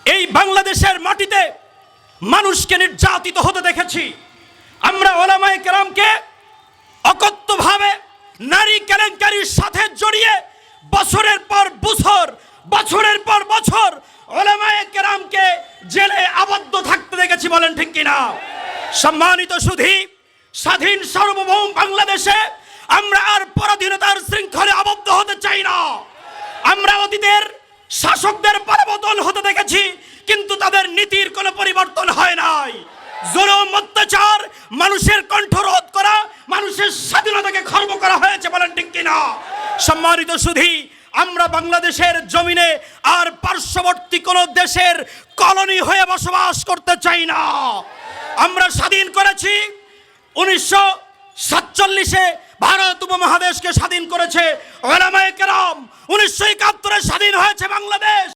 এই বাংলাদেশের মাটিতে মানুষকে নির্যাতিত হতে দেখেছি। আমরা ওলামায়ে কেরামকে অকথ্যভাবে নারী কেলেঙ্কারির সাথে জড়িয়ে বছরের পর বছর, বছরের পর বছর ওলামায়ে কেরামকে জেলে আবদ্ধ থাকতে দেখেছি। বলেন ঠিক কিনা? সম্মানিত সুধী, স্বাধীন সার্বভৌম বাংলাদেশে আমরা আর পরাধীনতার শৃঙ্খলে আবদ্ধ হতে চাই না। আমরা অতীতের শাসকদের পরিবর্তন হতে দেখেছি, কিন্তু তাদের নীতির কোনো পরিবর্তন হয় নাই। জুলুম, অত্যাচার, মানুষের কণ্ঠরোধ করা, মানুষের স্বাধীনতাকে খর্ব করা হয়েছে। বলেন ঠিক কিনা? সম্মানিত সুধী, আমরা বাংলাদেশের জমিনে আর পার্শ্ববর্তী কোন দেশের কলোনি হয়ে বসবাস করতে চাই না। আমরা স্বাধীন করেছি 1947-এ ভারত উপমহাদেশকে স্বাধীন করেছে ওলামায়ে কেরাম। 1971-এ স্বাধীন হয়েছে বাংলাদেশ।